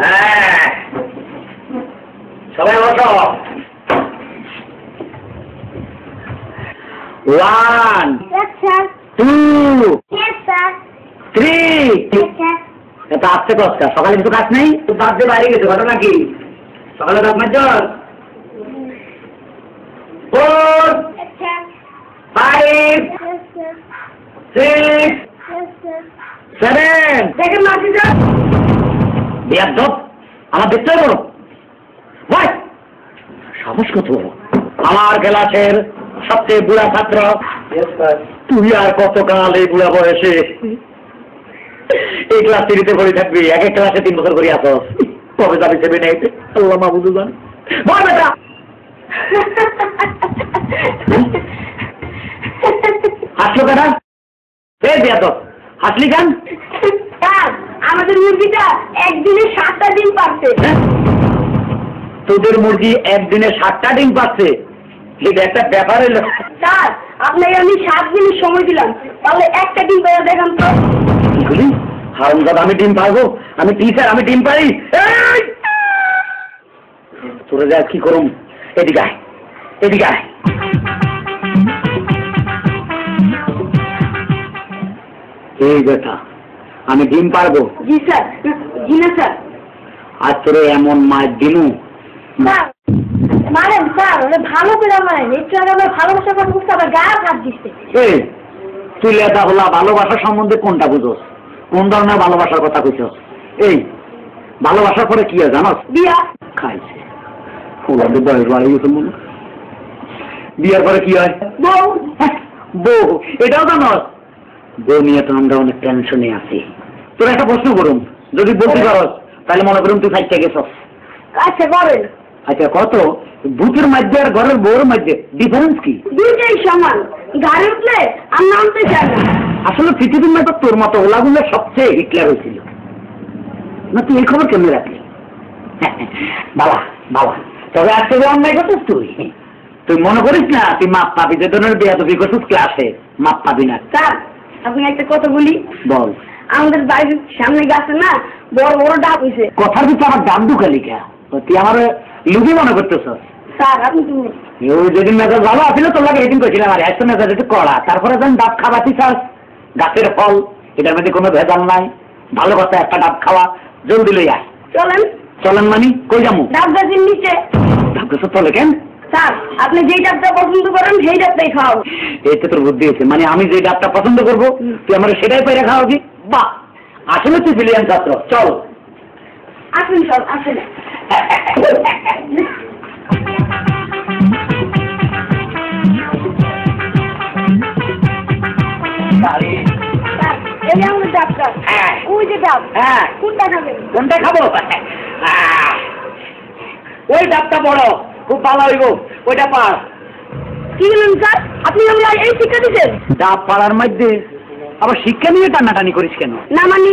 হ্যাঁ, সবাই বসো। 1 2 3 এত আসতে কষ্ট। সকালে কিছু কাজ নেই? তো বাদ দিয়ে বাইরে গেছে, ঘটনা কি? সকালে দাঁত মারছ? 4 5 6 7 দেখেন মাঝি যা বিয়ার দপ আমার দেখতে বলো ভাই সাহস কত বড়। আমার ক্লাসের সবচেয়ে বুড়া ছাত্র তুই আর কতকাল এই বুড়া বয়সে এই ক্লাস 3-তে পড়ে থাকবি? এক এক ক্লাসে 3 বছর করে আসো, কবে যাবি 7-8? আল্লাহ মাহবুদু জান। বল বেটা হাসলো কেন? এই দিয়া তো হাসলি কেন? স্যার আমাদের মুরগিটা একদিনে 7টা ডিম পারছে। তোদের মুরগি একদিনে 7টা ডিম পাচ্ছে? এটা একটা ব্যাপার হলো। স্যার আপনাকে আমি 7 দিনের সময় দিলাম, তাহলে একটা ডিম পেয়ে দেখান তো। কি বলি? হারামজাদা, আমি ডিম পারবো? আমি টিচার, আমি ডিম পারি? তোরা যা কি করুম, এদিকে আয়, এদিকে আয়। এই বেটা আমি ডিম পারবো? জি স্যার। জি না স্যার। আজ তোরে এমন মাছ দিনু স্যার মারেন স্যার, ওরা ভালো করে মারেন। একটু আগে আমার ভালোবাসার কথা বুঝতে আবার গায়ে হাত দিচ্ছে। এই তুই লেখা বলা ভালোবাসা সম্বন্ধে কোনটা বুঝোস? কোন ধরনের ভালোবাসার কথা কইছস? এই ভালোবাসার পরে কি হয় জানোস? বিয়া। খাইছে ওদের বয়স বাড়িয়ে গেছে মনে। বিয়ার পরে কি হয়? বউ। বউ, এটাও জানোস? বউ নিয়ে তো আমরা অনেক টেনশনে আছি। তোর একটা প্রশ্ন করুন, যদি বলতে পারস তাহলে মনে করুন তুই ফাইটটা গেছস। আচ্ছা করেন। আচ্ছা কত ভূতের মধ্যে আর ঘরের বউর মধ্যে ডিফারেন্স কি? দুইটাই সমান, গাড়ি উঠলে আর নামতে চায় না। আসলে পৃথিবীর মতো তোর মতো ওলাগুলো সবচেয়ে হিটলার হয়েছিল না, তুই এই খবর কেমনে রাখলি? বাবা বাবা তবে আজকে অন্যায় করছিস তুই। তুই মনে করিস না তুই মাপ পাবি, যে ধরনের বেয়াদবি করছিস ক্লাসে মাপ পাবি না। স্যার আপনি একটা কথা বলি। বল। আমাদের বাড়ির সামনে গাছে না বড় বড় ডাব হয়েছে। কথার ভিতরে আমার ডাব ঢুকালি কে? তুই আমার লুবি মনে করতেছ? স্যার আপনি তুমি যেদিন মেজাজ ভালো আছিল তোর লাগে এদিন কইছিলাম আর একটা মেজাজ একটু কড়া, তারপরে যখন ডাব খাওয়াতি চাস, গাছের ফল, এটার মধ্যে কোনো ভেজাল নাই, ভালো কথা একটা ডাব খাওয়া, জলদি লই আয়। চলেন। চলেন মানে কই যাবো? ডাব গাছের নিচে। ডাব গাছের তলে কেন? স্যার আপনি যেই ডাবটা পছন্দ করেন সেই ডাবটাই খাও। এই তো তোর বুদ্ধি হয়েছে, মানে আমি যে ডাবটা পছন্দ করবো তুই আমার সেটাই পেরে খাওয়াবি? বাহ, আসলে তুই ব্রিলিয়ান্ট ছাত্র। চল আসুন স্যার আসুন। এই আমাদের ডাবটা। ওই যে ডাব। হ্যাঁ কোনটা খাবেন? কোনটা খাবো? ওই ডাবটা বড়, খুব ভালো হইব, ওইটা পার। কি বলেন স্যার? আপনি আমরা এই শিক্ষা দিচ্ছেন? ডাব পাড়ার মধ্যে আবার শিক্ষা নিয়ে টানাটানি করিস কেন? না মানে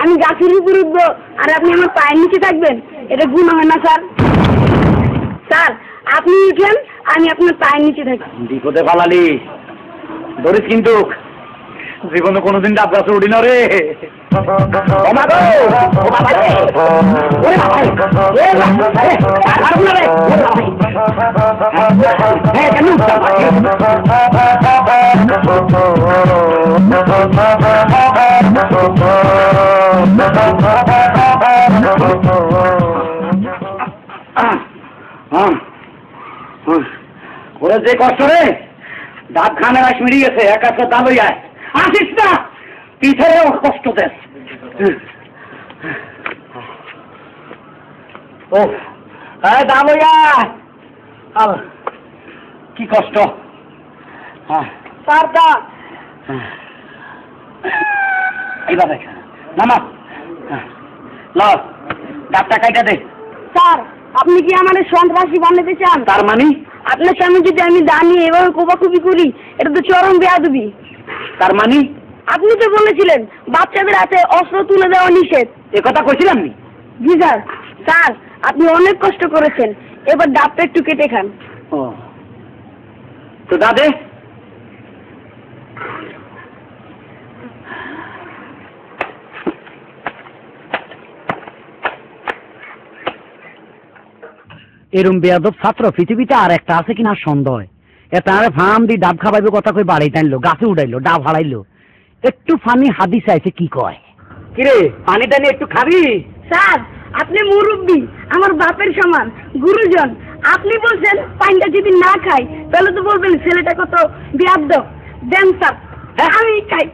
আমি গাছের উপর উঠবো আর আপনি আমার পায়ের নিচে থাকবেন, এটা গুণ হয় না স্যার? স্যার আপনি উঠেন, আমি আপনার পায়ের নিচে থাকি। বিপদে ফালালি ধরিস কিন্তু, জীবনে কোনোদিন ডাব গাছে উঠি না রে। ওরা যে কষ্ট রে, ডাব খানের আস মিড়িয়ে গেছে, এক কাছে দাবই আয়, আসিস না পিঠে কষ্ট দেশ। ও দাবই আয়, কি কষ্ট। স্যার এইভাবে নামা, ডাবটা কাইটা দে। স্যার আপনি কি আমার সন্ত্রাসী বানাতে চান? তার মানে আপনার সামনে যদি আমি দাঁড়িয়ে এভাবে কোপাকুপি করি, এটা তো চরম বেয়াদবি। তার মানে আপনি তো বলেছিলেন বাচ্চাদের হাতে অস্ত্র তুলে দেওয়া নিষেধ। এ কথা কইছিলাম নি? জি স্যার। স্যার আপনি অনেক কষ্ট করেছেন, এবার ডাবটা একটু কেটে খান। ও তো দাদে এরম বেয়াদব ছাত্র পৃথিবীতে আর একটা আছে কিনা সন্দেহ। এটা আরে ফার্ম দি ডাব খাবাইবে কথা কই বাড়ি টানলো, গাছে উঠাইলো, ডাব হারাইলো। একটু ফানি হাদিস আইছে কি কয়? কিরে পানি টানি একটু খাবি? স্যার আপনি মুরব্বী, আমার বাপের সমান, গুরুজন। আপনি বলছেন পানিটা যদি না খাই তাহলে তো বলবেন ছেলেটা কত বেয়াদব। দেন স্যার, আমি খাই।